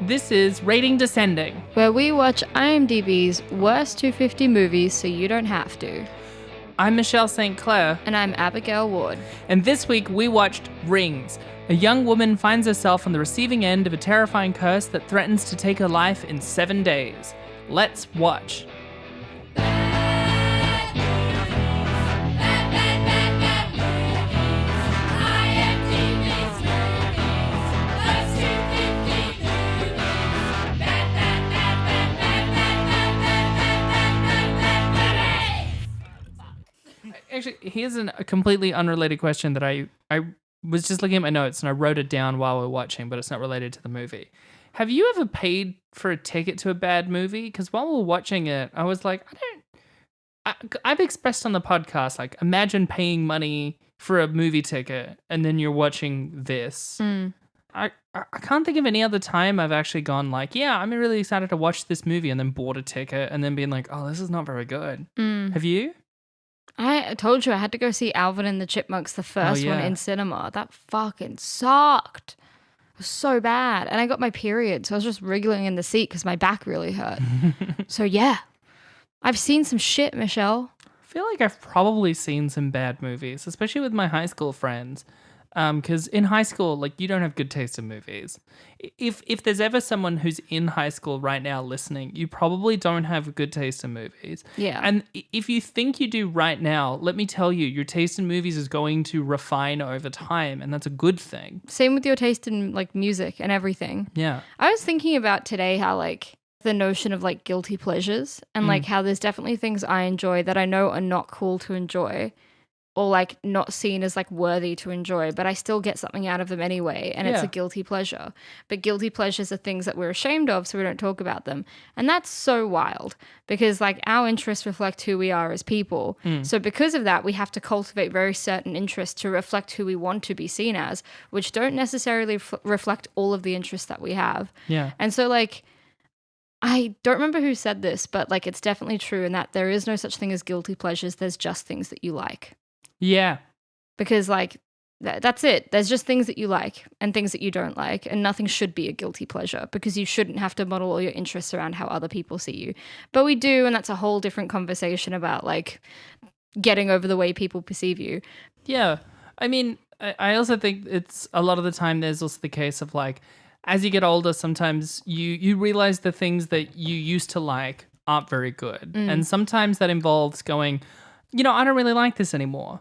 This is Rating Descending, where we watch IMDb's worst 250 movies so you don't have to. I'm Michelle St. Clair. And I'm Abigail Ward. And this week we watched Rings. A young woman finds herself on the receiving end of a terrifying curse that threatens to take her life in 7 days. Let's watch. Actually, here's a completely unrelated question that I was just looking at my notes and I wrote it down while we were watching, but it's not related to the movie. Have you ever paid for a ticket to a bad movie? Because while we were watching it, I was like, I've expressed on the podcast, like, imagine paying money for a movie ticket and then you're watching this. I can't think of any other time I've actually gone like, yeah, I'm really excited to watch this movie and then bought a ticket and then being like, oh, this is not very good. Have you? I told you I had to go see Alvin and the Chipmunks, the first one in cinema. That fucking sucked. It was so bad. And I got my period, so I was just wriggling in the seat because my back really hurt. So yeah, I've seen some shit, Michelle. I feel like I've probably seen some bad movies, especially with my high school friends. Because in high school, like, you don't have good taste in movies. If there's ever someone who's in high school right now listening, you probably don't have a good taste in movies. Yeah. And if you think you do right now, let me tell you, your taste in movies is going to refine over time, and that's a good thing. Same with your taste in, like, music and everything. Yeah. I was thinking about today how, like, the notion of, like, guilty pleasures and, like, how there's definitely things I enjoy that I know are not cool to enjoy, or like not seen as like worthy to enjoy, but I still get something out of them anyway, and it's a guilty pleasure. But guilty pleasures are things that we're ashamed of, so we don't talk about them. And that's so wild because like our interests reflect who we are as people. So because of that, we have to cultivate very certain interests to reflect who we want to be seen as, which don't necessarily reflect all of the interests that we have. Yeah. And so like, I don't remember who said this, but like it's definitely true in that there is no such thing as guilty pleasures. There's just things that you like. Yeah. Because, like, that's it. There's just things that you like and things that you don't like, and nothing should be a guilty pleasure because you shouldn't have to model all your interests around how other people see you. But we do, and that's a whole different conversation about, like, getting over the way people perceive you. Yeah. I mean, I also think it's a lot of the time there's also the case of, like, as you get older, sometimes you realize the things that you used to like aren't very good. And sometimes that involves going, you know, I don't really like this anymore.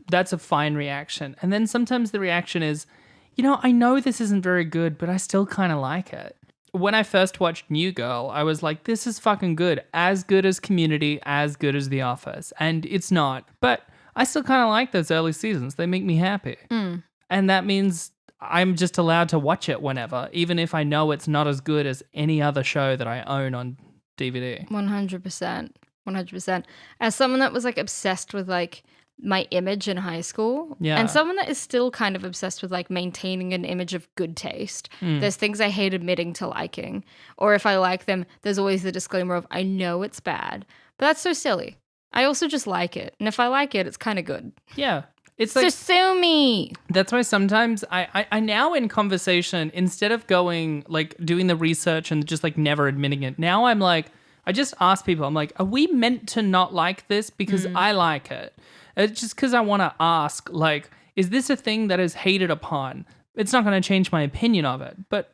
That's a fine reaction. And then sometimes the reaction is, you know, I know this isn't very good, but I still kind of like it. When I first watched New Girl, I was like, this is fucking good. As good as Community, as good as The Office. And it's not. But I still kind of like those early seasons. They make me happy. And that means I'm just allowed to watch it whenever, even if I know it's not as good as any other show that I own on DVD. 100%. 100%. As someone that was like obsessed with like my image in high school, and someone that is still kind of obsessed with like maintaining an image of good taste, there's things I hate admitting to liking, or if I like them, there's always the disclaimer of I know it's bad, but that's so silly. I also just like it, and if I like it, it's kind of good. Yeah. It's like, so sue me. That's why sometimes I now in conversation, instead of going like doing the research and just like never admitting it, now I'm like, I just ask people, I'm like, are we meant to not like this because I like it? It's just because I want to ask, like, is this a thing that is hated upon? It's not going to change my opinion of it. But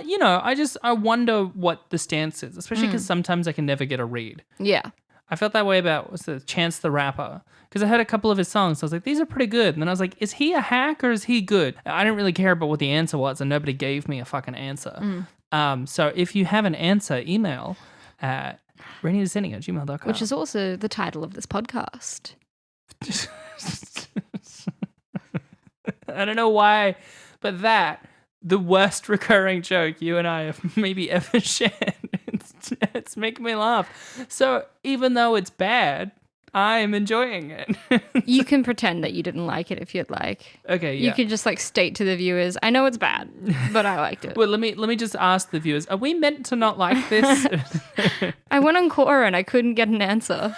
you know, I wonder what the stance is, especially because sometimes I can never get a read. Yeah. I felt that way about Chance the Rapper because I heard a couple of his songs. I was like, these are pretty good. And then I was like, is he a hack or is he good? I didn't really care about what the answer was, and nobody gave me a fucking answer. So if you have an answer, email at ratingdescending@gmail.com. Which is also the title of this podcast. I don't know why, but the worst recurring joke you and I have maybe ever shared. It's making me laugh. So even though it's bad, I'm enjoying it. You can pretend that you didn't like it if you'd like. Okay, yeah. You can just like state to the viewers, I know it's bad, but I liked it. Well, let me just ask the viewers, are we meant to not like this? I went on Quora and I couldn't get an answer.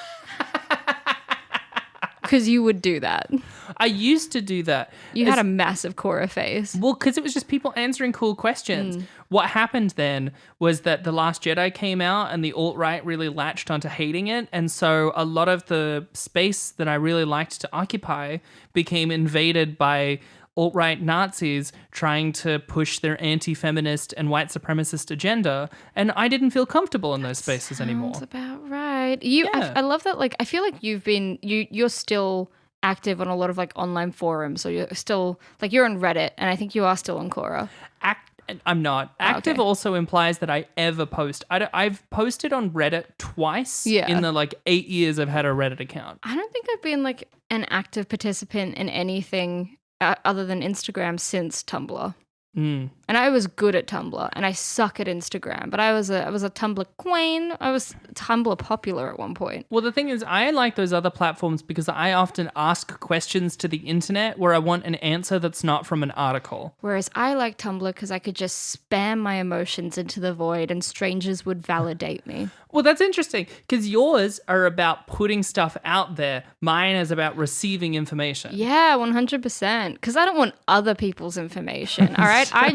Because you would do that. I used to do that. You had a massive Korra face. Well, because it was just people answering cool questions. What happened then was that The Last Jedi came out and the alt-right really latched onto hating it. And so a lot of the space that I really liked to occupy became invaded by alt-right Nazis trying to push their anti-feminist and white supremacist agenda. And I didn't feel comfortable in those spaces anymore. Sounds about right. I love that. Like, I feel like you're still active on a lot of like online forums, or you're still like you're on Reddit, and I think you are still on Quora. I'm not. Active okay. also implies that I ever post. I've posted on Reddit twice in the like 8 years I've had a Reddit account. I don't think I've been like an active participant in anything other than Instagram since Tumblr. And I was good at Tumblr, and I suck at Instagram. But I was a Tumblr queen. I was Tumblr popular at one point. Well, the thing is, I like those other platforms because I often ask questions to the internet where I want an answer that's not from an article. Whereas I like Tumblr because I could just spam my emotions into the void, and strangers would validate me. Well, that's interesting because yours are about putting stuff out there. Mine is about receiving information. Yeah, 100%. Because I don't want other people's information. All right, I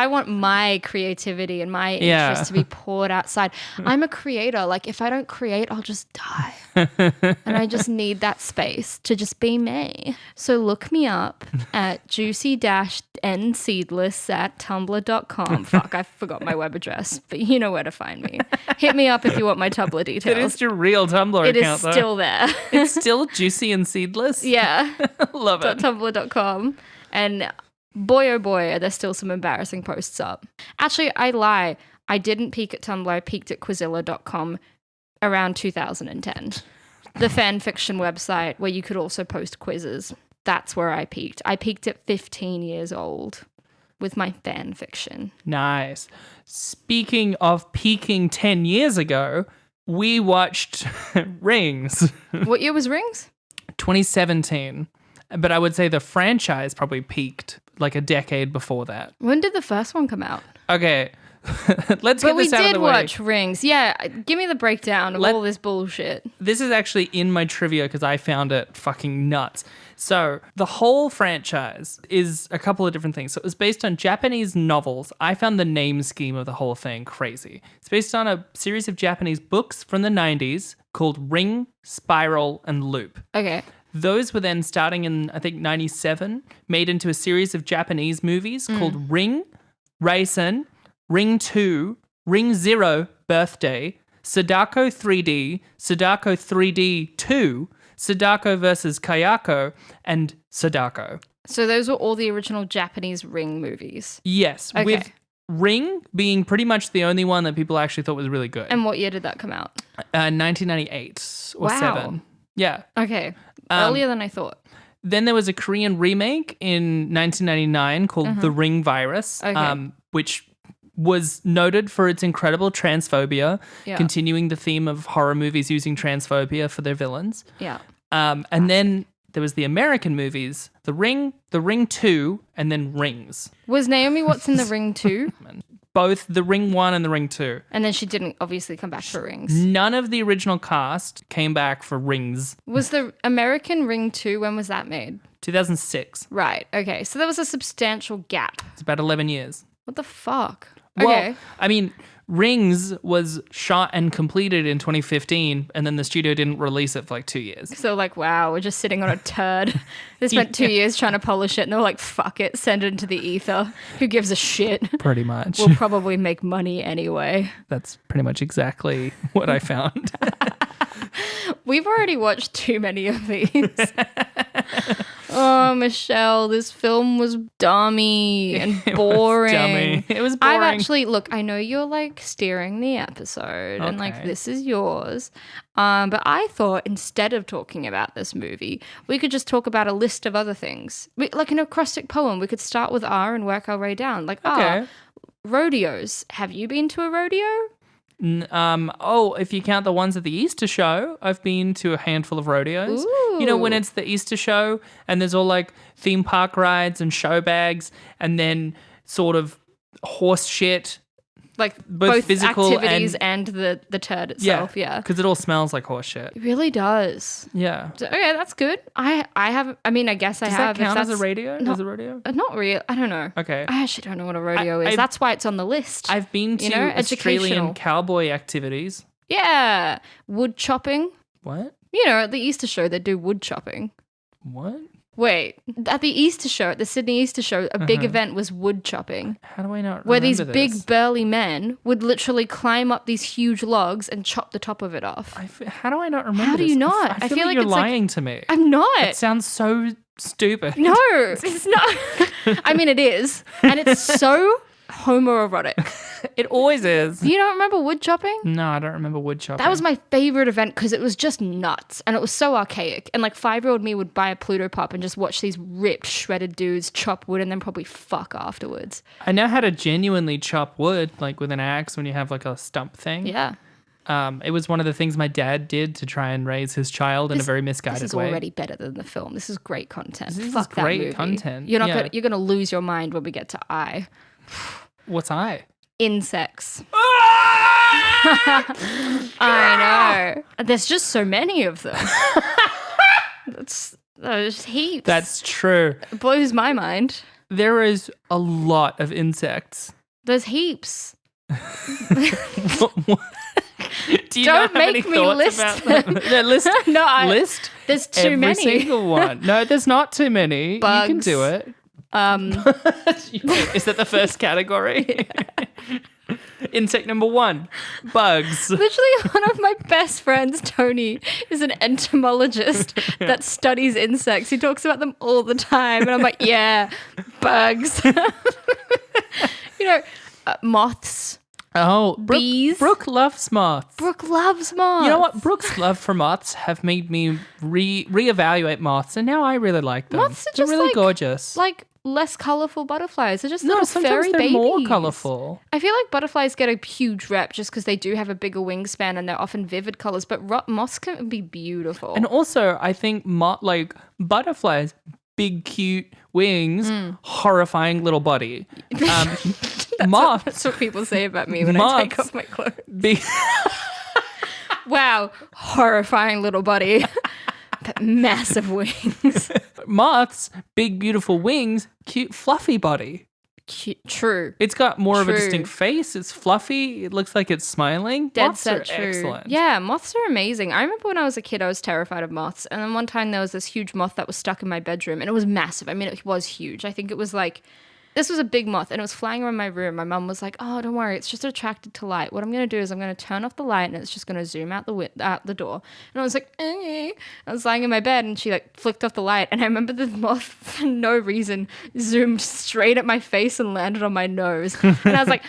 want my creativity and my interest to be poured outside. I'm a creator. Like, if I don't create, I'll just die. And I just need that space to just be me. So look me up at juicy-nseedless@tumblr.com. Fuck, I forgot my web address, but you know where to find me. Hit me up if you want my Tumblr details. It is your real Tumblr it account, is still there. It's still juicy and seedless? Yeah. Love it. Tumblr.com. And boy, oh boy, are there still some embarrassing posts up. Actually, I lie. I didn't peek at Tumblr. I peeked at Quizilla.com around 2010. The fan fiction website where you could also post quizzes. That's where I peeked. I peeked at 15 years old with my fan fiction. Nice. Speaking of peaking 10 years ago, we watched Rings. What year was Rings? 2017. But I would say the franchise probably peaked like a decade before that. When did the first one come out? Okay. Let's get this out of the way. But we did watch Rings. Yeah, give me the breakdown of all this bullshit. This is actually in my trivia because I found it fucking nuts. So the whole franchise is a couple of different things. So it was based on Japanese novels. I found the name scheme of the whole thing crazy. It's based on a series of Japanese books from the 90s called Ring, Spiral, and Loop. Okay. Those were then, starting in, I think, 97, made into a series of Japanese movies called Ring, Raisin, Ring 2, Ring 0, Birthday, Sadako 3D, Sadako 3D 2, Sadako versus Kayako, and Sadako. So those were all the original Japanese Ring movies? Yes, okay. With Ring being pretty much the only one that people actually thought was really good. And what year did that come out? 1998 or 7. Yeah. Okay. Earlier than I thought. Then there was a Korean remake in 1999 called The Ring Virus, which was noted for its incredible transphobia, continuing the theme of horror movies using transphobia for their villains. Yeah. And then there was the American movies, The Ring 2, and then Rings. Was Naomi Watts in The Ring 2? Both The Ring 1 and The Ring 2. And then she didn't obviously come back for Rings. None of the original cast came back for Rings. Was the American Ring 2, when was that made? 2006. Right, okay. So there was a substantial gap. It's about 11 years. What the fuck? Well, okay. I mean, Rings was shot and completed in 2015, and then the studio didn't release it for like 2 years. So like, wow, we're just sitting on a turd. They spent 2 years trying to polish it, and they were like, fuck it, send it into the ether. Who gives a shit? Pretty much. We'll probably make money anyway. That's pretty much exactly what I found. We've already watched too many of these. Oh, Michelle, this film was dummy and boring. It was boring. I've actually, look, I know you're like steering the episode and like this is yours. But I thought instead of talking about this movie, we could just talk about a list of other things. Like an acrostic poem, we could start with R and work our way down. Like, rodeos. Have you been to a rodeo? If you count the ones at the Easter show, I've been to a handful of rodeos. Ooh. You know, when it's the Easter show and there's all like theme park rides and show bags and then sort of horse shit Like Both both physical activities and the turd itself. Yeah. because it all smells like horse shit. It really does. Yeah. So, okay, that's good. I have. I mean, I guess I Does have. that count if as a that's radio? not- As a rodeo? Not real. I don't know. Okay. I actually don't know what a rodeo is. I've- That's why it's on the list. I've been to You know, Australian educational. cowboy activities. Yeah, wood chopping. What? You know, at the Easter show, they do wood chopping. What? Wait, at the Easter show, at the Sydney Easter show, a big event was wood chopping, How do I not where remember these big this? burly men would literally climb up these huge logs and chop the top of it off. How do I not remember How do this? you not? I feel like you're it's like- lying to me. I'm not. It sounds so stupid. No, it's not. I mean, it is. And it's so homoerotic. It always is. You don't remember wood chopping? No, I don't remember wood chopping. That was my favorite event because it was just nuts and it was so archaic. And like 5-year-old me would buy a Pluto Pop and just watch these ripped, shredded dudes chop wood and then probably fuck afterwards. I know how to genuinely chop wood, like with an axe when you have like a stump thing. Yeah. It was one of the things my dad did to try and raise his child in a very misguided This is way. already better than the film. This is great content. This is Fuck that great movie. content, You're not yeah. you're gonna lose your mind when we get to I. What's I? Insects. I know. There's just so many of them. There's heaps. That's true. It blows my mind. There is a lot of insects. There's heaps. Do you Don't not have make any me thoughts list about them. that? No, list. No, list. There's too every many. single one. No, there's not too many. You can Bugs. do it. Is that the first category? Insect number 1, bugs. Literally, one of my best friends, Tony, is an entomologist that studies insects. He talks about them all the time. And I'm like, yeah, bugs. Moths. Oh, Brooke, Bees. Brooke loves moths. Brooke loves moths. You know what? Brooke's love for moths have made me reevaluate moths, and now I really like them. Moths are They're just really like- gorgeous. Like less colourful butterflies. They're just no, little sometimes fairy they're babies. more colourful. I feel like butterflies get a huge rep just because they do have a bigger wingspan and they're often vivid colours, but moths can be beautiful. And also, I think like butterflies, big cute wings, horrifying little body. Moths, That's what people say about me when I take Moths. off my clothes. big. Wow, horrifying little body. But massive wings. Moths, big beautiful wings, cute fluffy body. True. It's got more of a True. distinct face. It's fluffy. It looks like it's smiling. Dead Moths are set true. excellent. Yeah, moths are amazing. I remember when I was a kid, I was terrified of moths. And then one time there was this huge moth that was stuck in my bedroom and it was massive. I mean, it was huge. I think it was like, this was a big moth and it was flying around my room. My mum was like, oh, don't worry. It's just attracted to light. What I'm going to do is I'm going to turn off the light and it's just going to zoom out the door. And I was like, eh. I was lying in my bed and she like flicked off the light. And I remember the moth for no reason zoomed straight at my face and landed on my nose. And I was like,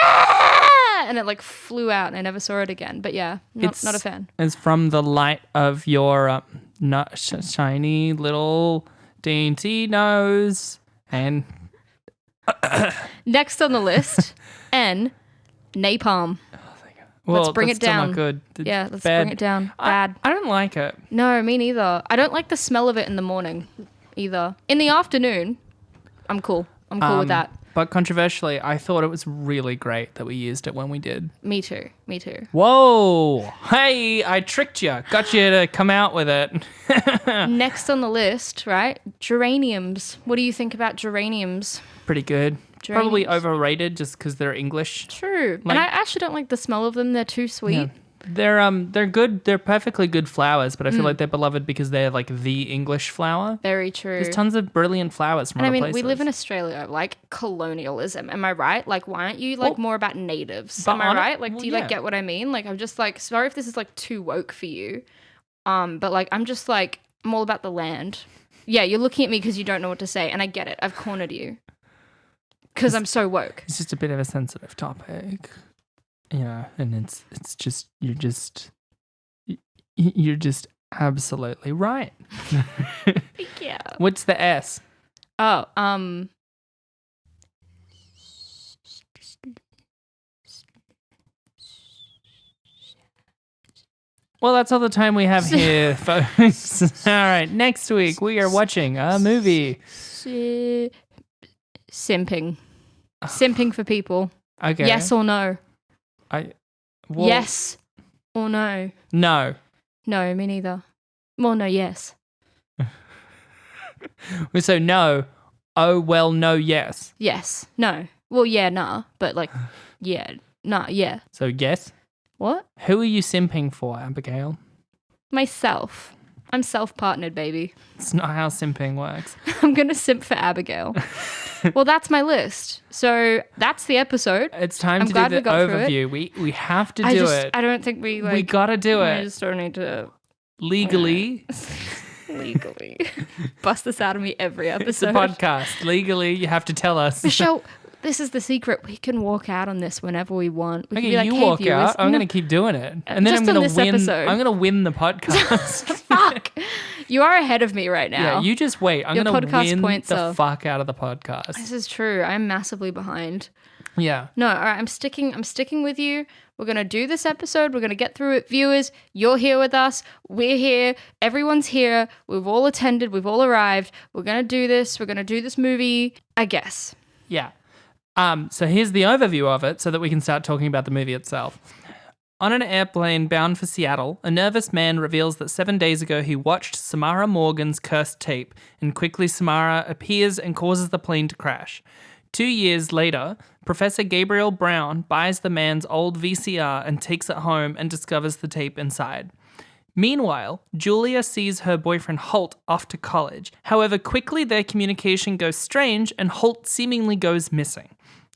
ah! And it like flew out and I never saw it again. But yeah, not a fan. It's from the light of your not shiny little dainty nose. And Next on the list, N, napalm. well, Let's bring that's it down. Still not good. It's Yeah, let's bad. bring it down. Bad. I don't like it. No, me neither. I don't like the smell of it in the morning either. In the afternoon, I'm cool. I'm cool with that. But controversially, I thought it was really great that we used it when we did. Me too. Me too. Whoa! Hey, I tricked you. Got you to come out with it. Next on the list, right? Geraniums. What do you think about geraniums? Pretty good. Probably Geraniums. overrated just because they're English. True. Like- and I actually don't like the smell of them. They're too sweet. Yeah. They're good. They're perfectly good flowers, but I feel like they're beloved because they're like the English flower. Very true. There's tons of brilliant flowers from And I other mean, places. we live in Australia, like colonialism. Am I right? Like, why aren't you like more about natives? but Am I on it- right? Like, well, do you yeah. like get what I mean? Like, I'm just like, sorry if this is like too woke for you. But like, I'm just like, I'm all about the land. Yeah, you're looking at me because you don't know what to say, and I get it. I've cornered you because I'm so woke. It's just a bit of a sensitive topic, and it's just you're just absolutely right. Yeah. What's the S? Oh, Well, that's all the time we have here, folks. All right, next week we are watching a movie. simping for people. Okay. Yes or no? Well, Yes or no? No. No, me neither. Well, no, yes. So no. Oh, well, no, yes. Yes. No. Well, yeah, nah. But like, yeah. Nah, yeah. So yes. What? Who are you simping for, Abigail? Myself. I'm self-partnered, baby. It's not how simping works. I'm going to simp for Abigail. Well, that's my list. So that's the episode. It's time I'm to glad do we the got through it. overview. We have to do it. I don't think we like. We gotta do I it. just don't need to Legally. legally bust this out of me every episode. It's a podcast. Legally, you have to tell us. Michelle, this is the secret. We can walk out on this whenever we want. We can Okay, be like, you hey, walk viewers, out. I'm no, going to keep doing it. And then just I'm on going this to win. episode. I'm going to win the podcast. Fuck. You are ahead of me right now. Yeah, you just wait. I'm Your going to podcast win points the are- fuck out of the podcast. This is true. I'm massively behind. Yeah. No, all right. I'm sticking with you. We're gonna do this episode. We're gonna get through it. Viewers, you're here with us. We're here. Everyone's here. We've all attended. We've all arrived. We're gonna do this. We're gonna do this movie. I guess. Yeah. So here's the overview of it so that we can start talking about the movie itself. On an airplane bound for Seattle, a nervous man reveals that 7 days ago he watched Samara Morgan's cursed tape, and quickly Samara appears and causes the plane to crash. 2 years later, Professor Gabriel Brown buys the man's old VCR and takes it home and discovers the tape inside. Meanwhile, Julia sees her boyfriend Holt off to college. However, quickly their communication goes strange and Holt seemingly goes missing.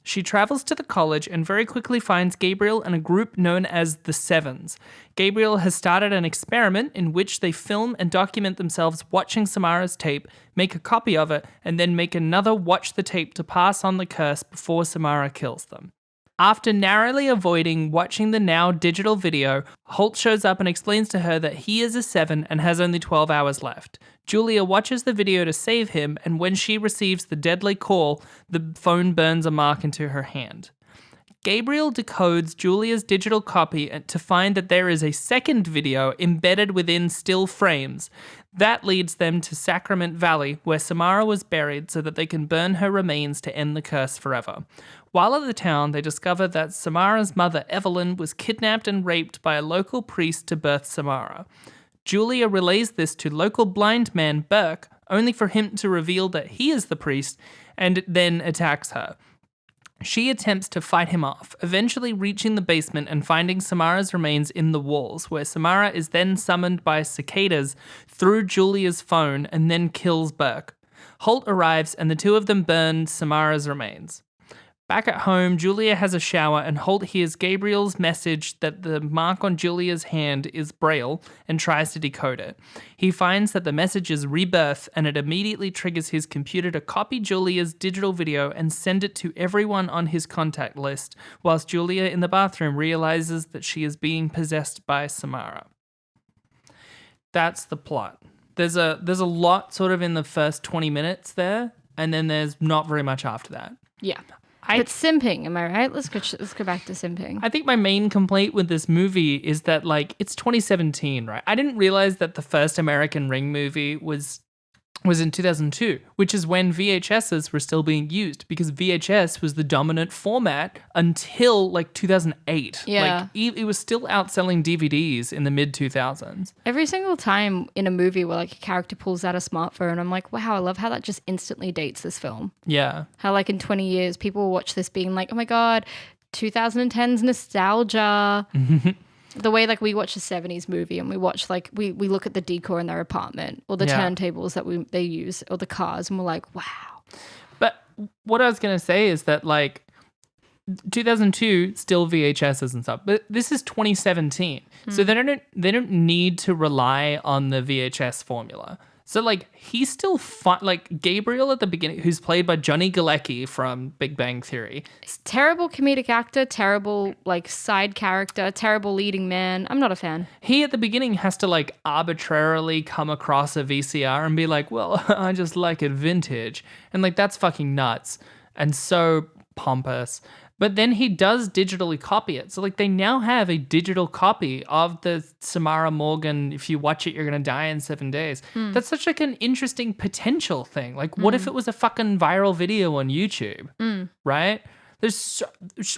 She travels to the college and very quickly finds Gabriel and a group known as the Sevens. Gabriel has started an experiment in which they film and document themselves watching Samara's tape, make a copy of it, and then make another watch the tape to pass on the curse before Samara kills them. After narrowly avoiding watching the now digital video, Holt shows up and explains to her that he is a 7 and has only 12 hours left. Julia watches the video to save him, and when she receives the deadly call, the phone burns a mark into her hand. Gabriel decodes Julia's digital copy to find that there is a second video embedded within still frames. That leads them to Sacrament Valley, where Samara was buried so that they can burn her remains to end the curse forever. While at the town, they discover that Samara's mother, Evelyn, was kidnapped and raped by a local priest to birth Samara. Julia relays this to local blind man Burke, only for him to reveal that he is the priest, and then attacks her. She attempts to fight him off, eventually reaching the basement and finding Samara's remains in the walls, where Samara is then summoned by cicadas through Julia's phone and then kills Burke. Holt arrives and the two of them burn Samara's remains. Back at home, Julia has a shower and Holt hears Gabriel's message that the mark on Julia's hand is Braille and tries to decode it. He finds that the message is rebirth and it immediately triggers his computer to copy Julia's digital video and send it to everyone on his contact list, whilst Julia in the bathroom realizes that she is being possessed by Samara. That's the plot. There's a lot sort of in the first 20 minutes there, and then there's not very much after that. Yeah. But simping, am I right? Let's go back to simping. I think my main complaint with this movie is that, like, it's 2017, right? I didn't realize that the first American Ring movie was in 2002, which is when VHSs were still being used, because VHS was the dominant format until, like, 2008. Yeah. Like, it was still outselling DVDs in the mid-2000s. Every single time in a movie where like a character pulls out a smartphone, I'm like, wow, I love how that just instantly dates this film. Yeah. How like in 20 years, people will watch this being like, oh my God, 2010's nostalgia. The way like we watch a 70s movie and we watch like, we look at the decor in their apartment or the turntables that they use or the cars and we're like, wow. But what I was going to say is that like 2002 still VHSs and stuff, but this is 2017. So they don't need to rely on the VHS formula. So like he's still fun, like Gabriel at the beginning, who's played by Johnny Galecki from Big Bang Theory. Terrible comedic actor, terrible like side character, terrible leading man. I'm not a fan. He at the beginning has to like arbitrarily come across a VCR and be like, well, I just like it vintage. And like that's fucking nuts and so pompous. But then he does digitally copy it. So like they now have a digital copy of the Samara Morgan, if you watch it, you're going to die in 7 days. That's such like an interesting potential thing. Like what if it was a fucking viral video on YouTube, right?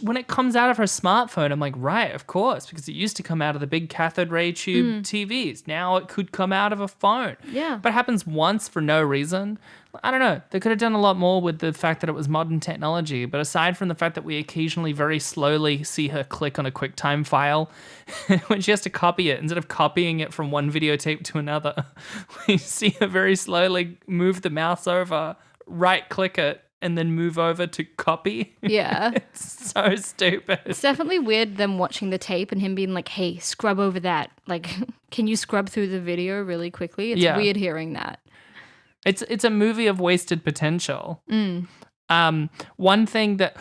When it comes out of her smartphone, I'm like, right, of course, because it used to come out of the big cathode ray tube TVs. Now it could come out of a phone. Yeah. But it happens once for no reason. I don't know. They could have done a lot more with the fact that it was modern technology. But aside from the fact that we occasionally very slowly see her click on a QuickTime file when she has to copy it, instead of copying it from one videotape to another, we see her very slowly move the mouse over, right click it, and then move over to copy. Yeah. It's so stupid. It's definitely weird them watching the tape and him being like, hey, scrub over that. Like, can you scrub through the video really quickly? It's weird hearing that. It's a movie of wasted potential. One thing that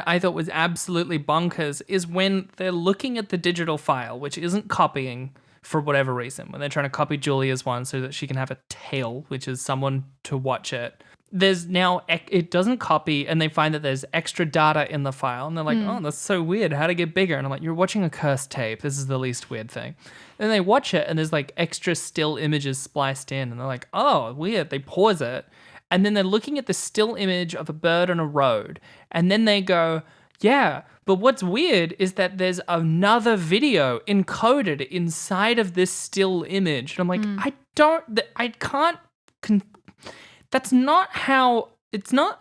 I thought was absolutely bonkers is when they're looking at the digital file, which isn't copying for whatever reason, when they're trying to copy Julia's one so that she can have a tail, which is someone to watch it. There's now, it doesn't copy, and they find that there's extra data in the file, and they're like, oh, that's so weird. How'd it get bigger? And I'm like, you're watching a cursed tape. This is the least weird thing. And they watch it, and there's like extra still images spliced in, and they're like, oh, weird. They pause it, and then they're looking at the still image of a bird on a road, and then they go, yeah, but what's weird is that there's another video encoded inside of this still image. And I'm like, that's not how, it's not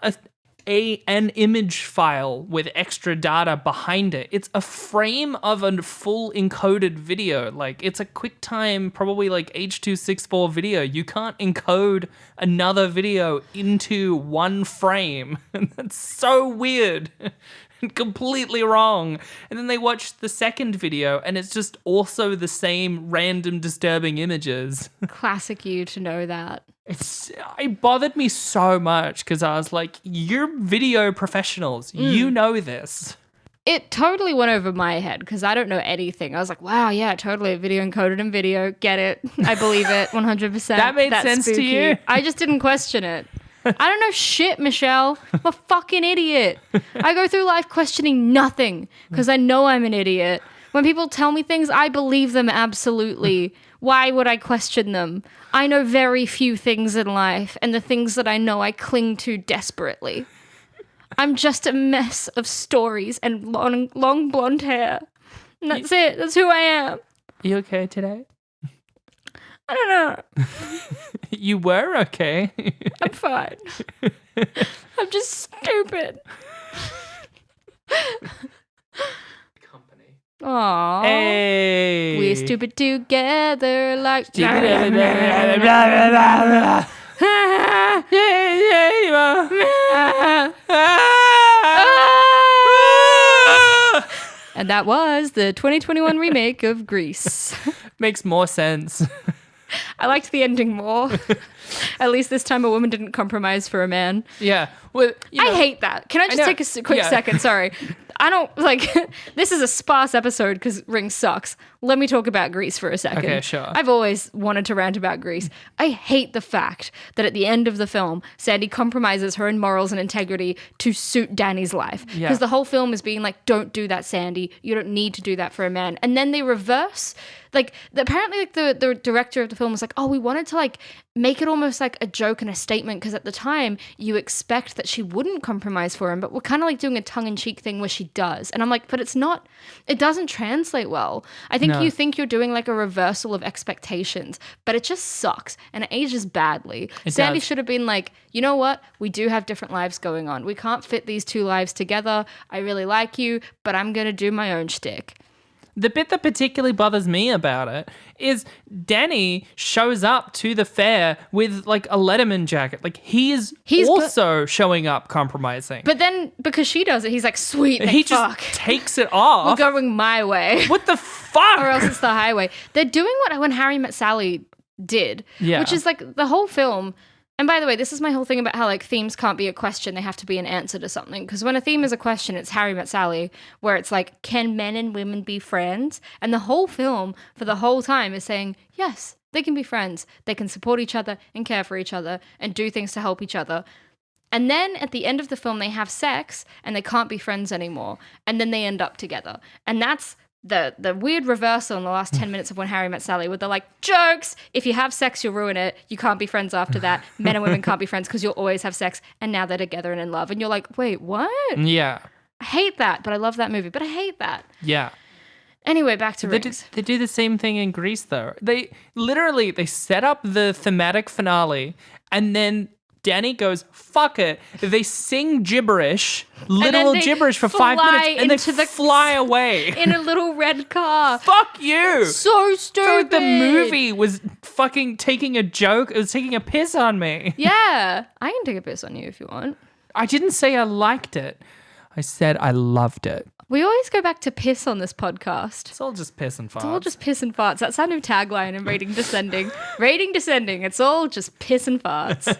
an image file with extra data behind it. It's a frame of a full encoded video. Like, it's a QuickTime, probably like H.264 video. You can't encode another video into one frame. That's so weird. Completely wrong. And then they watch the second video and it's just also the same random disturbing images. Classic you to know that. It bothered me so much because I was like, you're video professionals. You know this. It totally went over my head because I don't know anything. I was like, wow, yeah, totally. Video encoded in video. Get it. I believe it 100%. That made sense to you? I just didn't question it. I don't know shit, Michelle. I'm a fucking idiot. I go through life questioning nothing because I know I'm an idiot. When people tell me things, I believe them absolutely. Why would I question them? I know very few things in life, and the things that I know I cling to desperately. I'm just a mess of stories and long blonde hair. And that's it. That's who I am. You okay today? I don't know. You were okay. I'm fine. I'm just stupid. Company. Aww. Hey. We're stupid together like... And that was the 2021 remake of Grease. Makes more sense. I liked the ending more. At least this time a woman didn't compromise for a man. Yeah. Well, I hate that. Can I just take a quick second? Sorry. I don't, like, this is a sparse episode because Ring sucks. Let me talk about Grease for a second. Okay, sure. I've always wanted to rant about Grease. I hate the fact that at the end of the film, Sandy compromises her own morals and integrity to suit Danny's life. Because the whole film is being like, don't do that, Sandy. You don't need to do that for a man. And then they reverse. Like, apparently, like, the director of the film was like, oh, we wanted to, like, make it almost like a joke and a statement because at the time you expect that she wouldn't compromise for him, but we're kind of like doing a tongue-in-cheek thing where she does. And I'm like, but it's not, it doesn't translate well. I think you think you're doing like a reversal of expectations, but it just sucks and it ages badly. Sandy should have been like, you know what? We do have different lives going on. We can't fit these two lives together. I really like you, but I'm going to do my own shtick. The bit that particularly bothers me about it is Danny shows up to the fair with like a Letterman jacket. Like he's also showing up compromising. But then because she does it, he's like, sweet, he just takes it off. We're going my way. What the fuck? Or else it's the highway. They're doing what When Harry Met Sally did, which is like the whole film. And by the way, this is my whole thing about how like themes can't be a question, they have to be an answer to something. Because when a theme is a question, it's Harry Met Sally, where it's like, can men and women be friends? And the whole film for the whole time is saying, yes, they can be friends. They can support each other and care for each other and do things to help each other. And then at the end of the film, they have sex and they can't be friends anymore. And then they end up together. And that's the weird reversal in the last 10 minutes of When Harry Met Sally, where they're like, jokes, if you have sex, you'll ruin it. You can't be friends after that. Men and women can't be friends because you'll always have sex. And now they're together and in love. And you're like, wait, what? Yeah. I hate that, but I love that movie. But I hate that. Yeah. Anyway, back to Rings. They do the same thing in Greece, though. They set up the thematic finale, and then Danny goes, fuck it. They sing gibberish, literal gibberish for 5 minutes, and they fly away. In a little red car. Fuck you. So stupid. The movie was fucking taking a joke. It was taking a piss on me. Yeah. I can take a piss on you if you want. I didn't say I liked it. I said I loved it. We always go back to piss on this podcast. It's all just piss and farts. It's all just piss and farts. That's our new tagline in Rating Descending. Rating Descending. It's all just piss and farts.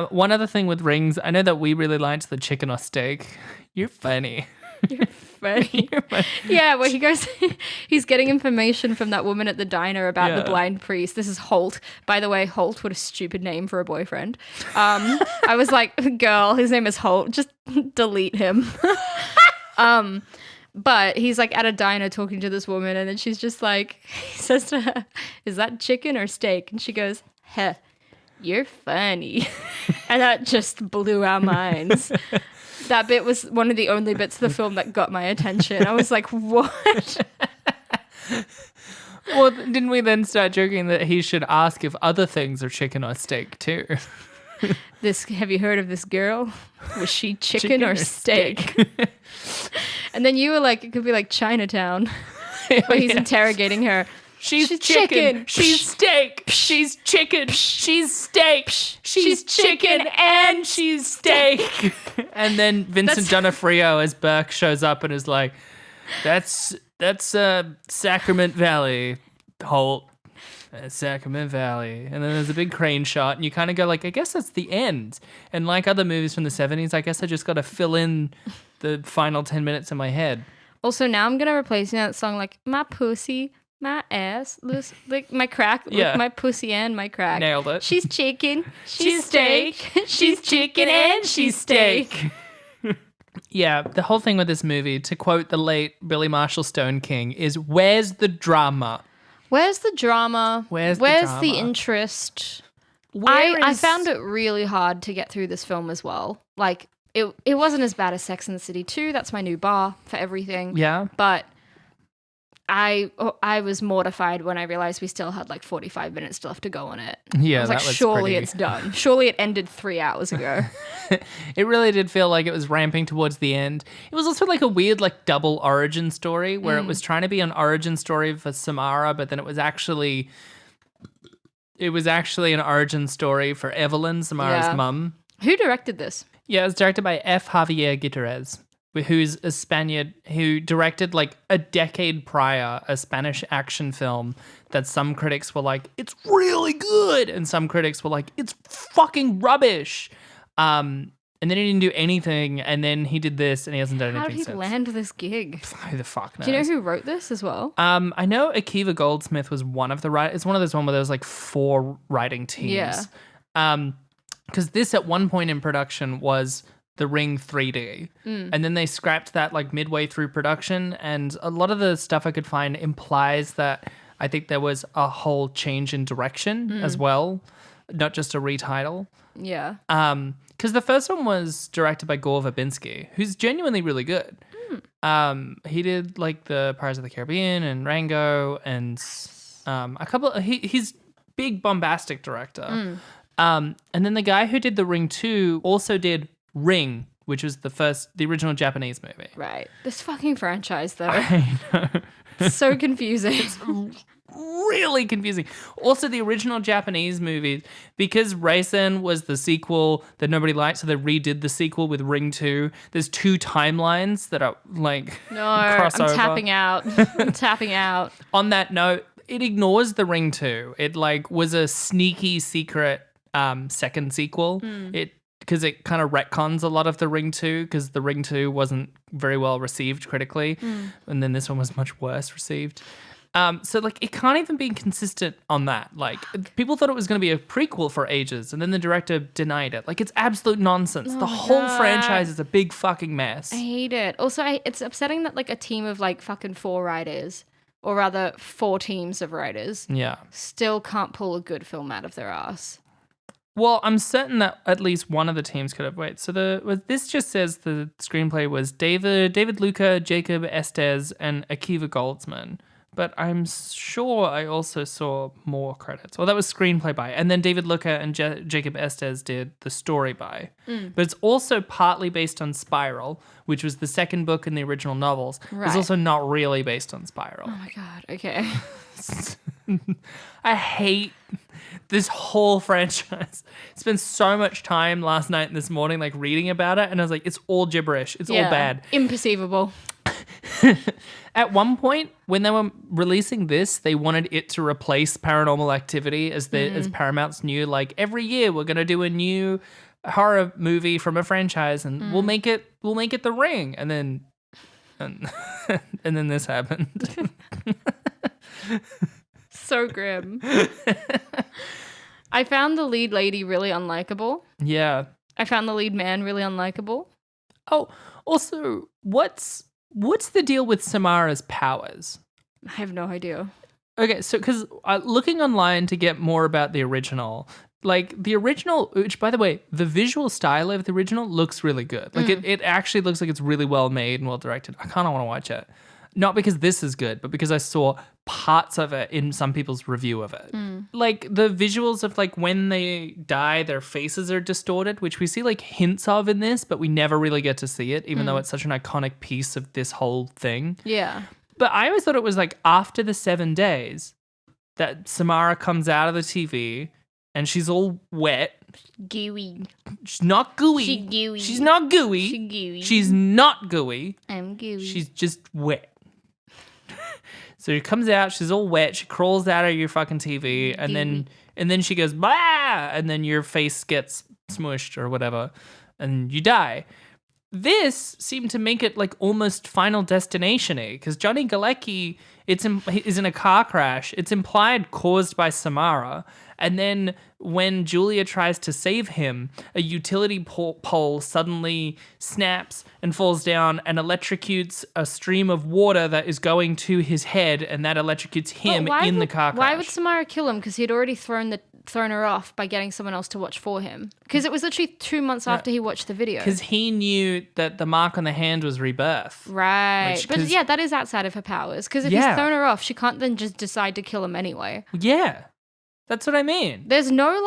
One other thing with Rings, I know that we really liked the chicken or steak. You're funny. You're funny. Yeah, where he goes, he's getting information from that woman at the diner about the blind priest. This is Holt. By the way, Holt, what a stupid name for a boyfriend. I was like, girl, his name is Holt. Just delete him. But he's like at a diner talking to this woman, and then she's just like, he says to her, is that chicken or steak? And she goes, heh, you're funny. And that just blew our minds. That bit was one of the only bits of the film that got my attention. I was like, what? Well, didn't we then start joking that he should ask if other things are chicken or steak too? Have you heard of this girl? Was she chicken or steak? And then you were like, it could be like Chinatown, where he's interrogating her. She's chicken. She's steak. She's chicken. She's steak. She's chicken and she's steak. And then Vincent D'Onofrio as Burke shows up and is like, that's Sacrament Valley, Holt. Sacrament Valley. And then there's a big crane shot and you kind of go like, I guess that's the end. And like other movies from the 70s, I guess I just got to fill in the final 10 minutes in my head. Also, now I'm going to replace that song like, my pussy, my ass, loose, like my crack, Yeah. with my pussy and my crack. Nailed it. She's chicken, she's steak, she's chicken and she's steak. Yeah, the whole thing with this movie, to quote the late Billy Marshall Stone King, is where's the drama? Where's the drama? Where's the interest? I found it really hard to get through this film as well. Like, it wasn't as bad as Sex and the City 2. That's my new bar for everything. Yeah. But I was mortified when I realized we still had like 45 minutes left to go on it. Yeah, I was like, surely it's done. Surely it ended 3 hours ago. It really did feel like it was ramping towards the end. It was also like a weird like double origin story where it was trying to be an origin story for Samara, but then it was actually an origin story for Evelyn, Samara's mum. Who directed this? Yeah, it was directed by F. Javier Gutierrez, who's a Spaniard who directed like a decade prior a Spanish action film that some critics were like, it's really good. And some critics were like, it's fucking rubbish. And then he didn't do anything. And then he did this and he hasn't done anything since. How did he land this gig? Who the fuck knows? Do you know who wrote this as well? I know Akiva Goldsmith was one of the writers. It's one of those ones where there was like 4 writing teams. Yeah. Because this at one point in production was The Ring 3D. And then they scrapped that like midway through production. And a lot of the stuff I could find implies that I think there was a whole change in direction as well, not just a retitle. Yeah. Because the first one was directed by Gore Verbinski, who's genuinely really good. He did like the Pirates of the Caribbean and Rango and a couple. He's big bombastic director. And then the guy who did The Ring 2 also did Ring, which was the original Japanese movie. Right. This fucking franchise, though. I know. It's so confusing. It's really confusing. Also, the original Japanese movie, because Raisen was the sequel that nobody liked, so they redid the sequel with Ring 2. There's 2 timelines that are like crossover. I'm tapping out. On that note, it ignores the Ring 2. It like was a sneaky secret second sequel. Because it kind of retcons a lot of the Ring 2, because the Ring 2 wasn't very well received critically, and then this one was much worse received. So like it can't even be consistent on that. Like people thought it was going to be a prequel for ages, and then the director denied it. Like it's absolute nonsense. The whole franchise is a big fucking mess. I hate it. Also, it's upsetting that like a team of like fucking 4 writers, or rather 4 teams of writers, still can't pull a good film out of their ass. Well, I'm certain that at least one of the teams could have. Wait, so this just says the screenplay was David Luca, Jacob Estes, and Akiva Goldsman. But I'm sure I also saw more credits. Well, that was screenplay by. And then David Luca and Jacob Estes did the story by. But it's also partly based on Spiral, which was the second book in the original novels. Right. It's also not really based on Spiral. Oh my God, okay. I hate this whole franchise. Spent so much time last night and this morning like reading about it, and I was like, it's all gibberish. It's all bad. Imperceivable. At one point, when they were releasing this, they wanted it to replace Paranormal Activity as Paramount's new, like, every year we're gonna do a new horror movie from a franchise, and we'll make it The Ring, and then and then this happened. So grim. I found the lead lady really unlikable. Yeah. I found the lead man really unlikable. Oh, also, what's the deal with Samara's powers? I have no idea. Okay, so because looking online to get more about the original, like the original, which by the way, the visual style of the original looks really good. Like it actually looks like it's really well made and well directed. I kind of want to watch it. Not because this is good, but because I saw parts of it in some people's review of it. Like the visuals of like when they die, their faces are distorted, which we see like hints of in this, but we never really get to see it, even though it's such an iconic piece of this whole thing. Yeah. But I always thought it was like after the 7 days that Samara comes out of the TV and she's all wet. Gooey. She's not gooey. She gooey. She's not gooey. She gooey. She's not gooey. I'm gooey. She's just wet. So she comes out, she's all wet, she crawls out of your fucking TV, and then she goes, bah! And then your face gets smushed or whatever, and you die. This seemed to make it like almost Final Destination-y, because Johnny Galecki is in a car crash. It's implied caused by Samara. And then when Julia tries to save him, a utility pole suddenly snaps and falls down and electrocutes a stream of water that is going to his head, and that electrocutes him in the car crash. Why would Samara kill him? Because he'd already thrown her off by getting someone else to watch for him. Because it was literally 2 months after he watched the video. Because he knew that the mark on the hand was rebirth. Right. But yeah, that is outside of her powers. Because if he's thrown her off, she can't then just decide to kill him anyway. Yeah. That's what I mean. There's no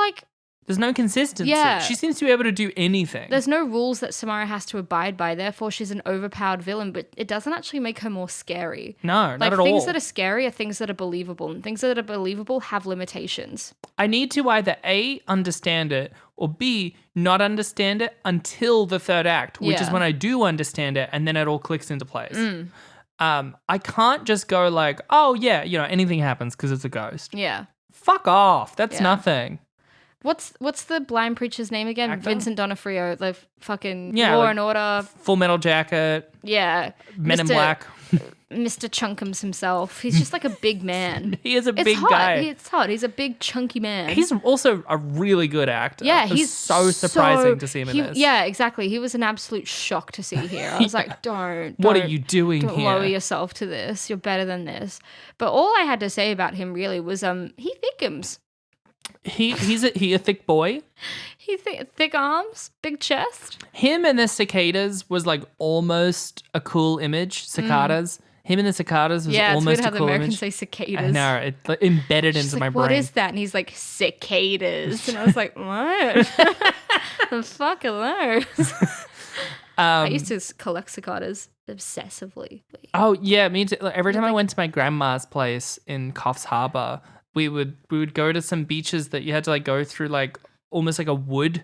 consistency. Yeah. She seems to be able to do anything. There's no rules that Samara has to abide by. Therefore, she's an overpowered villain, but it doesn't actually make her more scary. No, not at all. Things that are scary are things that are believable, and things that are believable have limitations. I need to either A, understand it, or B, not understand it until the third act, which is when I do understand it, and then it all clicks into place. I can't just go like, oh yeah, anything happens because it's a ghost. Yeah. Fuck off. That's nothing. What's the blind preacher's name again? Actor? Vincent D'Onofrio, the fucking Law and Order. Full Metal Jacket. Yeah. Men in Black. Mr. Chunkums himself. He's just like a big man. He is a big guy. It's hot. He's a big chunky man. He's also a really good actor. Yeah, he's so surprising to see him in this. Yeah, exactly. He was an absolute shock to see here. I was like, don't. What are you doing don't here? Lower yourself to this. You're better than this. But all I had to say about him really was he thickums. He's a thick boy. He thick arms, big chest. Him and the cicadas was like almost a cool image. Cicadas. Him and the cicadas was almost a cool image. Yeah, it's weird how the Americans say cicadas. I know, it's like embedded into my brain. What is that? And he's like, cicadas. And I was like, what? The fuck are those? I used to collect cicadas obsessively. Oh yeah, me too. Like, every time I went to my grandma's place in Coffs Harbour, we would go to some beaches that you had to like go through like almost like a wood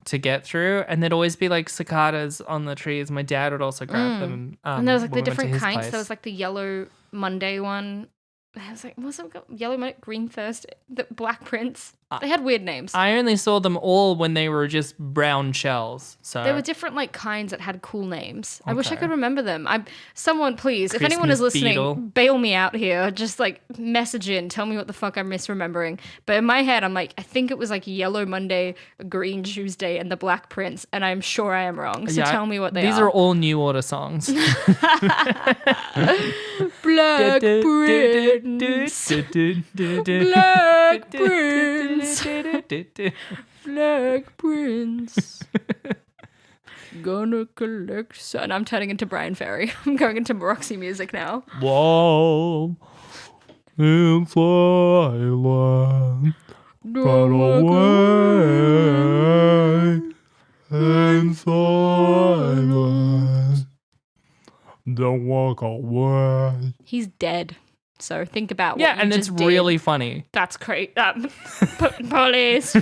to get through, and there'd always be like cicadas on the trees. My dad would also grab them. And there was like the different kinds. There was like the yellow Monday one. I was like, what's it called? Yellow Monday, green Thursday, the Black Prince. They had weird names. I only saw them all when they were just brown shells. So There were different like kinds that had cool names. I wish I Okay. could remember them. Someone please, if anyone is Christmas listening, beetle. bail me out here. Just like message in, tell me what the fuck I'm misremembering. But in my head, I'm like, I think it was like Yellow Monday, Green Tuesday, and the Black Prince, and I'm sure I am wrong. So tell me what they These are all New Order songs. Black Prince. Black Prince. Black Prince. Gonna collect. And I'm turning into Brian Ferry. I'm going into Roxy music now. Whoa, in silence, run away in silence. Don't walk away. He's dead. So think about what Yeah, you and it's just did. really funny. That's great. Police.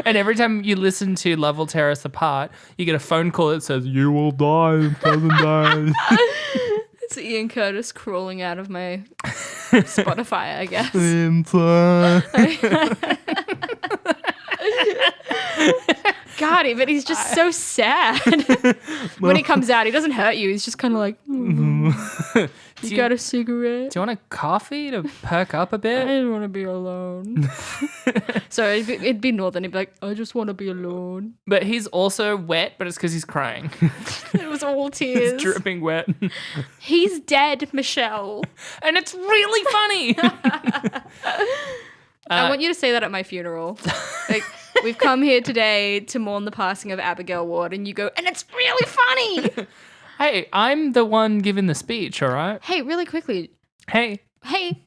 And every time you listen to Love Will Tear Us Apart, you get a phone call that says, You will die in 7 days. It's Ian Curtis crawling out of my Spotify, I guess. Inside. God, but he's just so sad. When he comes out, he doesn't hurt you. He's just kind of like, you got a cigarette? do you want a coffee to perk up a I bit? don't want to be alone. So it'd be Northern. He'd be like, I just want to be alone. But he's also wet, but it's because he's crying. It was all tears. He's dripping wet. He's dead, Michelle. And it's really funny. I want you to say that at my funeral. Like, we've come here today to mourn the passing of Abigail Ward, and you go, and it's really funny. Hey, I'm the one giving the speech, all right? Hey, really quickly. Hey. Hey,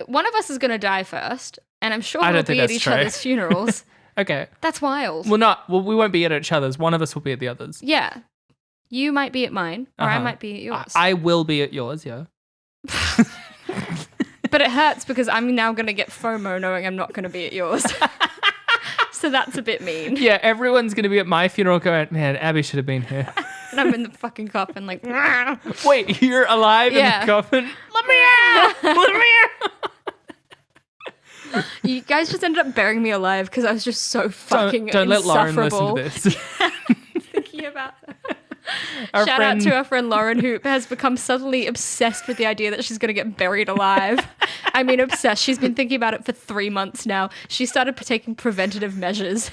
one of us is gonna die first, and I'm sure I we'll don't think be at that's each true. other's funerals. Okay. That's wild. Well, we won't be at each other's. One of us will be at the other's. Yeah. You might be at mine, or I Uh-huh. might be at yours. I will be at yours, yeah. But it hurts because I'm now going to get FOMO knowing I'm not going to be at yours. So that's a bit mean. Yeah, everyone's going to be at my funeral going, man, Abby should have been here. And I'm in the fucking coffin like, Wait, you're alive Yeah. in the coffin? Let me out! Let me out! you guys just ended up burying me alive because I was just so fucking Don't let Lauren insufferable. listen to this. Thinking about that. Our Shout friend- out to our friend Lauren, who has become suddenly obsessed with the idea that she's going to get buried alive. I mean, obsessed. She's been thinking about it for 3 months now. She started taking preventative measures.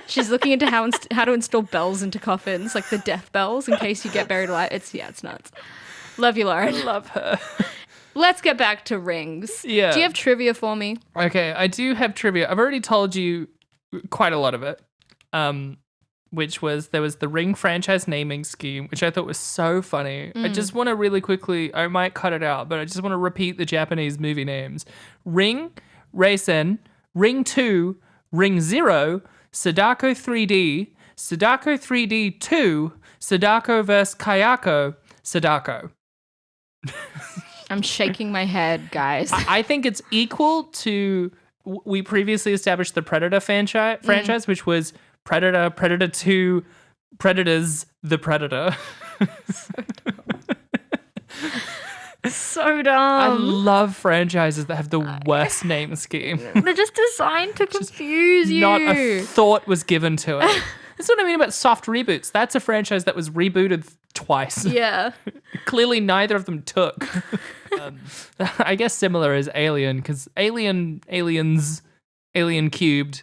She's looking into how to install bells into coffins, like the death bells, in case you get buried alive. It's nuts. Love you, Lauren. Love her. Let's get back to rings. Yeah. Do you have trivia for me? Okay, I do have trivia. I've already told you quite a lot of it. There was the Ring franchise naming scheme, which I thought was so funny. I just want to really quickly, I might cut it out, but I just want to repeat the Japanese movie names. Ring, Reisen, Ring 2, Ring 0, Sadako 3D, Sadako 3D 2, Sadako vs. Kayako, Sadako. I'm shaking my head, guys. I think it's equal to, we previously established the Predator franchise, which was Predator, Predator 2, Predators, the Predator. So dumb. I love franchises that have the worst name scheme. They're just designed to confuse you. Not a thought was given to it. That's what I mean about soft reboots. That's a franchise that was rebooted twice. Yeah. Clearly neither of them took. I guess similar is Alien, because Aliens, Alien Cubed,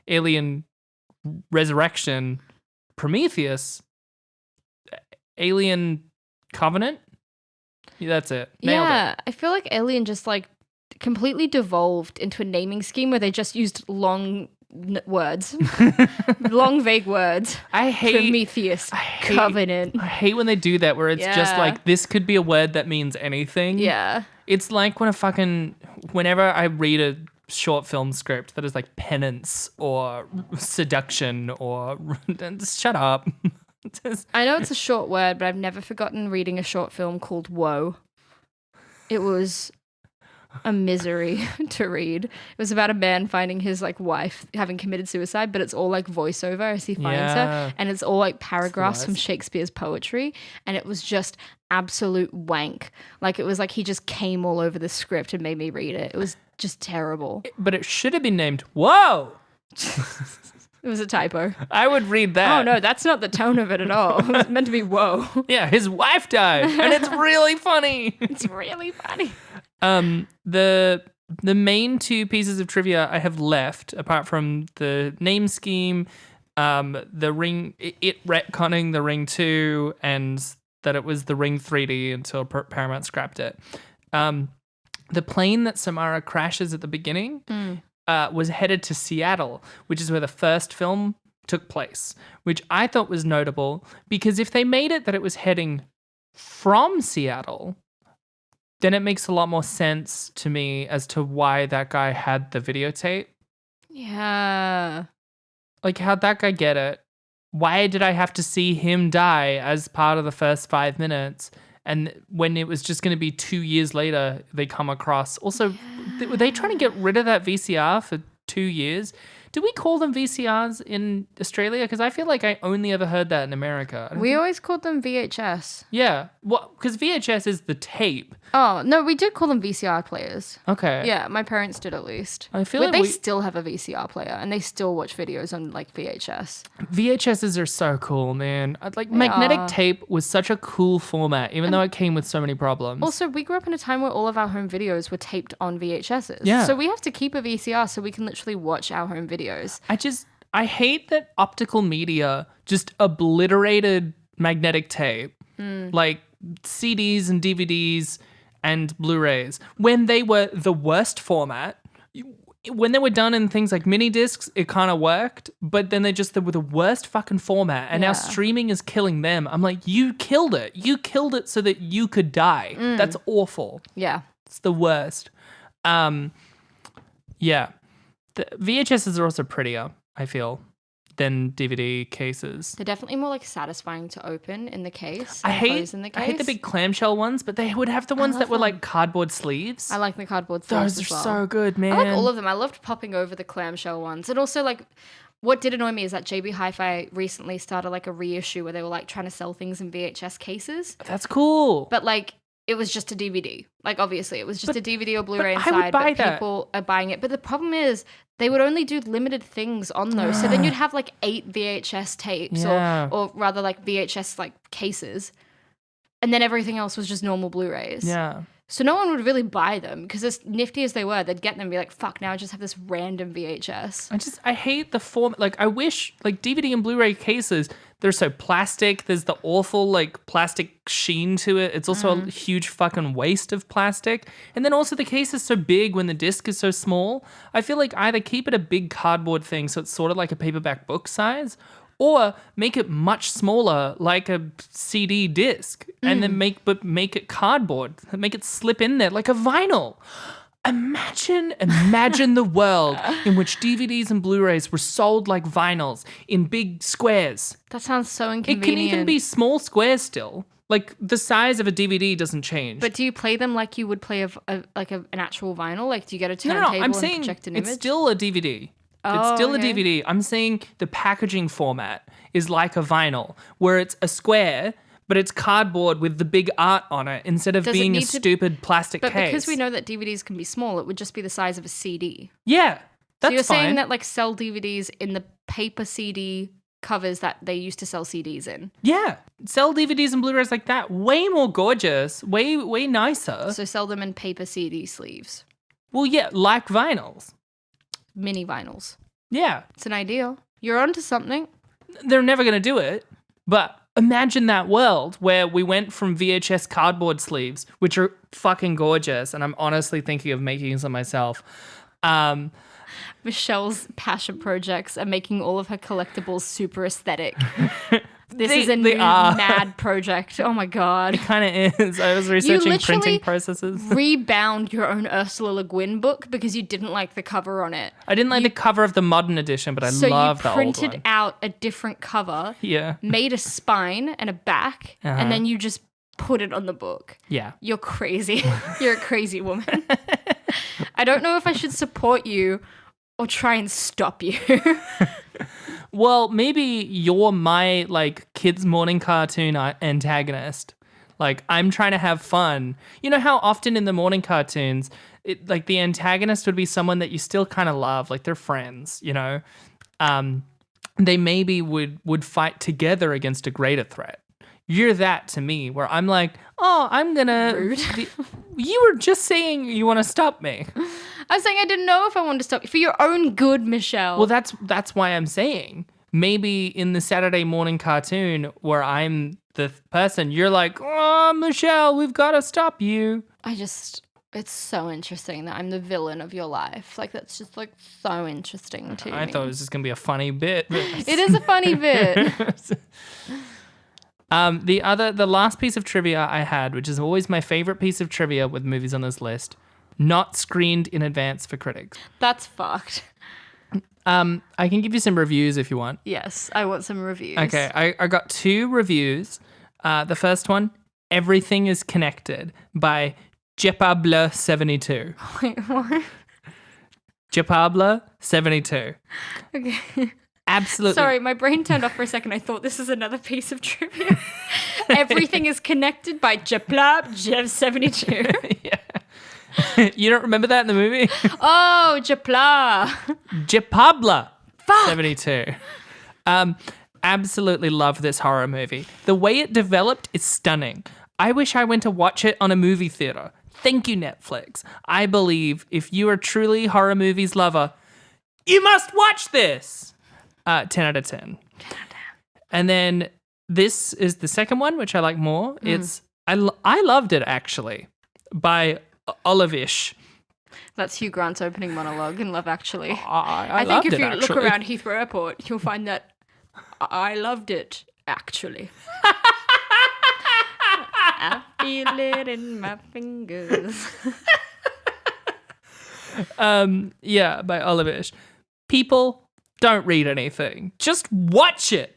Alien Resurrection, Prometheus, Alien Covenant. Yeah, that's it. Nailed it. I feel like Alien just like completely devolved into a naming scheme where they just used long words, long vague words. I hate Prometheus, Covenant. I hate when they do that, where it's just Yeah. like, this could be a word that means anything. Yeah. It's like whenever I read a short film script that is like penance or seduction or just shut up. I know it's a short word, but I've never forgotten reading a short film called Woe. It was a misery to read. It was about a man finding his like wife having committed suicide, but it's all like voiceover as he finds Yeah. her, and it's all like paragraphs from worst. Shakespeare's poetry, and it was just absolute wank. Like it was like he just came all over the script and made me read it. It was just terrible. But it should have been named Whoa. It was a typo. I would read that. Oh no, that's not the tone of it at all. It was meant to be whoa. Yeah, his wife died, and it's really funny. It's really funny. The main two pieces of trivia I have left, apart from the name scheme, the Ring, it retconning the Ring 2, and that it was the Ring 3D until Paramount scrapped it. The plane that Samara crashes at the beginning was headed to Seattle, which is where the first film took place, which I thought was notable because if they made it that it was heading from Seattle, then it makes a lot more sense to me as to why that guy had the videotape. Yeah. Like, how'd that guy get it? Why did I have to see him die as part of the first 5 minutes? And when it was just going to be 2 years later, they come across. Also, were they trying to get rid of that VCR for 2 years? Do we call them VCRs in Australia? Because I feel like I only ever heard that in America. We always called them VHS. Yeah. Well, because VHS is the tape. Oh, no, we did call them VCR players. Okay. Yeah, my parents did at least. I feel but like they still have a VCR player and they still watch videos on like VHS. VHSs are so cool, man. Like They magnetic are. tape was such a cool format, even though it came with so many problems. Also, we grew up in a time where all of our home videos were taped on VHSs. Yeah. So we have to keep a VCR so we can literally watch our home videos. I hate that optical media just obliterated magnetic tape, like CDs and DVDs and Blu-rays, when they were the worst format. When they were done in things like mini discs, it kind of worked, but then they were the worst fucking format, and now Yeah. streaming is killing them. I'm like, you killed it. You killed it so that you could die. That's awful. Yeah. It's the worst. Yeah. The VHSs are also prettier, I feel, than DVD cases. They're definitely more like satisfying to open in the case. I and close in the case. hate the big clamshell ones, but they would have the ones that love were them. like cardboard sleeves. I like the cardboard sleeves Those are as well. so good, man. I like all of them. I loved popping over the clamshell ones. And also, like, what did annoy me is that JB Hi-Fi recently started, like, a reissue where they were, like, trying to sell things in VHS cases. That's cool. But, like, it was just a DVD. Like, obviously, it was just But- a DVD or Blu-ray but I would inside, buy but that. people are buying it. But the problem is they would only do limited things on those. So then you'd have, like, 8 VHS tapes Yeah. or rather, like, VHS, like, cases. And then everything else was just normal Blu-rays. Yeah. So no one would really buy them because as nifty as they were, they'd get them and be like, fuck, now I just have this random VHS. I hate the form. Like, I wish, like, DVD and Blu-ray cases, they're so plastic. There's the awful, like, plastic sheen to it. It's also a huge fucking waste of plastic. And then also the case is so big when the disc is so small. I feel like either keep it a big cardboard thing so it's sort of like a paperback book size, or make it much smaller, like a CD disc, and then make it cardboard, make it slip in there like a vinyl. Imagine the world in which DVDs and Blu-rays were sold like vinyls in big squares. That sounds so It inconvenient. can even be small squares still. Like, the size of a DVD doesn't change. But do you play them like you would play an actual vinyl? Like, do you get a no, turntable I'm and saying project an it's image? still a DVD. Oh, It's still okay. a DVD. I'm saying the packaging format is like a vinyl, where it's a square, but it's cardboard with the big art on it instead of Does it being a need to- stupid plastic But case. because we know that DVDs can be small, it would just be the size of a CD. Yeah, that's So you're fine. saying that like sell DVDs in the paper CD covers that they used to sell CDs in. Yeah, sell DVDs and Blu-rays like that. Way more gorgeous, way nicer. So sell them in paper CD sleeves. Well, yeah, like vinyls. Mini vinyls. Yeah, It's an ideal. You're onto something. they're never going to do it, but imagine that world where we went from VHS cardboard sleeves, which are fucking gorgeous, and I'm honestly thinking of making some myself. Michelle's passion projects are making all of her collectibles super aesthetic. This They- is a they new are. mad project. Oh my god. Kind of is. I was researching literally printing processes. Rebound your own Ursula Le Guin book because you didn't like the cover on it. I didn't like the cover of the modern edition, but I So love you the old printed one. out a different cover, Yeah, made a spine and a back, Uh-huh. and then you just put it on the book. yeah. You're crazy. You're a crazy woman. I don't know if I should support you or try and stop you. Well, maybe you're my like kids' morning cartoon antagonist. Like, I'm trying to have fun. You know how often in the morning cartoons, like the antagonist would be someone that you still kind of love, like they're friends, you know? They maybe would fight together against a greater threat. You're that to me, where I'm like, oh, I'm gonna. Rude. You were just saying you want to stop me. I was saying I didn't know if I wanted to stop you for your own good, Michelle. Well, that's why I'm saying maybe in the Saturday morning cartoon where I'm the person, you're like, oh, Michelle, we've got to stop you. It's so interesting that I'm the villain of your life. Like, that's just like so interesting to me. I thought it was just gonna be a funny bit. It is a funny bit. The last piece of trivia I had, which is always my favorite piece of trivia with movies on this list, not screened in advance for critics. That's fucked. I can give you some reviews if you want. Yes, I want some reviews. Okay, I got 2 reviews. The first one, Everything is Connected by Jepabla72. Wait, what? Jepabla72. Okay. Absolutely. Sorry, my brain turned off for a second. I thought this was another piece of trivia. Everything is Connected by Jeplab72. Yeah. You don't remember that in the movie? Oh, Jepla. Jepabla Fuck. 72. Absolutely love this horror movie. The way it developed is stunning. I wish I went to watch it on a movie theater. Thank you, Netflix. I believe if you are truly horror movies lover, you must watch this. 10 out of 10. 10 out of 10. And then this is the second one, which I like more. It's I loved it actually by Olivish. That's Hugh Grant's opening monologue in Love Actually. I think loved if it, you actually. look around Heathrow Airport, you'll find that I loved it, actually. I feel it in my fingers. Yeah, by Olivish. People, don't read anything. Just watch it.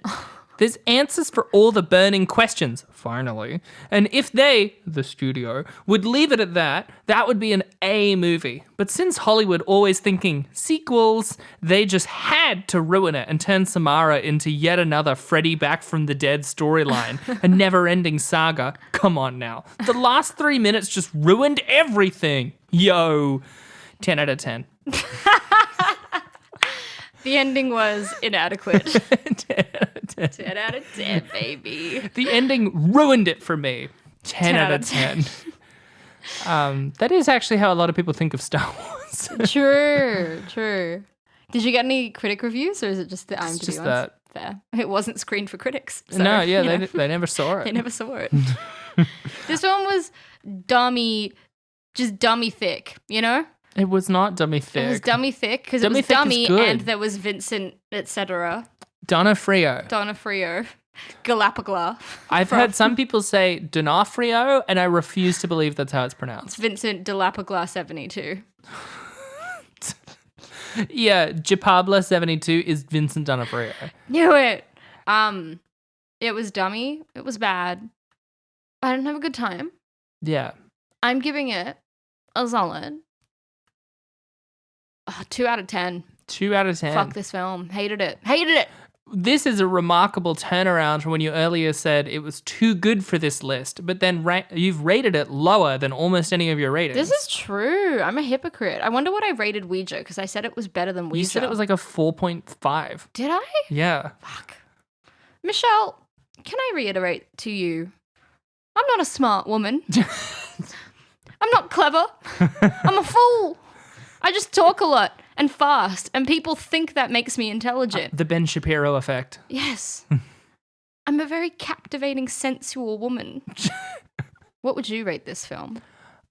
There's answers for all the burning questions, finally. And if they, the studio, would leave it at that, that would be an A movie. But since Hollywood always thinking sequels, they just had to ruin it and turn Samara into yet another Freddy back from the dead storyline, a never-ending saga. Come on now. The last 3 minutes just ruined everything. Yo. 10 out of 10. The ending was inadequate. 10 out of 10. 10 out of 10, baby. The ending ruined it for me. 10 out of 10. That is actually how a lot of people think of Star Wars. True. Did you get any critic reviews, or is it just the IMDb just ones? that. Fair. It wasn't screened for critics. So, No, yeah, you know, they never saw it. they never saw it. This one was just dummy thick, you know? It was not dummy thick. It was dummy thick because it Dummy was thick is dummy good. and there was Vincent, etc. Donofrio. Donofrio. Galapagos. I've heard some people say Donofrio, and I refuse to believe that's how it's It's pronounced. Vincent de Lapaglas 72. Yeah, Jepabla72 is Vincent Donofrio. Knew it. It was dummy. It was bad. I didn't have a good time. Yeah. I'm giving it a solid 2 out of 10. 2 out of 10. Fuck this film. Hated it. This is a remarkable turnaround from when you earlier said it was too good for this list, but then you've rated it lower than almost any of your ratings. This is true. I'm a hypocrite. I wonder what I rated Ouija because I said it was better than Ouija. You said it was like a 4.5. Did I? Yeah. Fuck. Michelle, can I reiterate to you? I'm not a smart woman. I'm not clever. I'm a fool. I just talk a lot and fast, and people think that makes me intelligent. The Ben Shapiro effect. Yes. I'm a very captivating, sensual woman. What would you rate this film?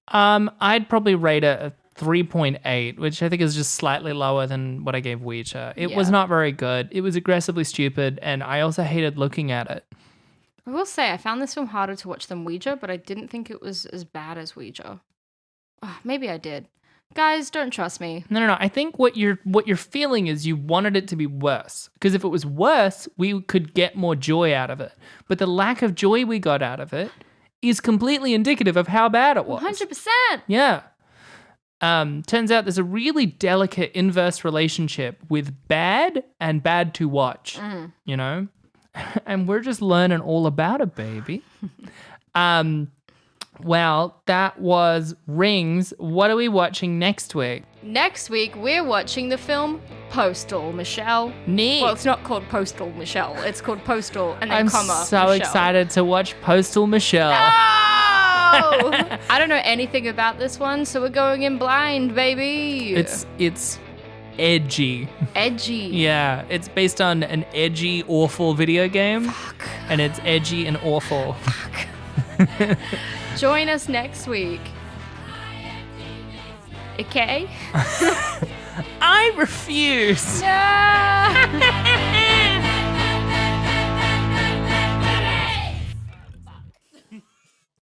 I'd probably rate it a 3.8, which I think is just slightly lower than what I gave Ouija. It was Yeah. not very good. It was aggressively stupid, and I also hated looking at it. I will say I found this film harder to watch than Ouija, but I didn't think it was as bad as Ouija. Oh, maybe I did. Guys, don't trust me. No. I think what you're feeling is you wanted it to be worse. Because if it was worse, we could get more joy out of it. But the lack of joy we got out of it is completely indicative of how bad it was. 100%. Yeah. Turns out there's a really delicate inverse relationship with bad and bad to watch, you know? And we're just learning all about it, baby. Well, that was Rings. What are we watching next week? Next week, we're watching the film Postal, Michelle. Neat. Well, it's not called Postal, Michelle. It's called Postal and then I'm comma, so Michelle. excited to watch Postal Michelle. No! I don't know anything about this one, so we're going in blind, baby. It's edgy. edgy. Yeah, it's based on an edgy, awful video game. Fuck. And it's edgy and awful. Join us next week. Okay? I refuse. No!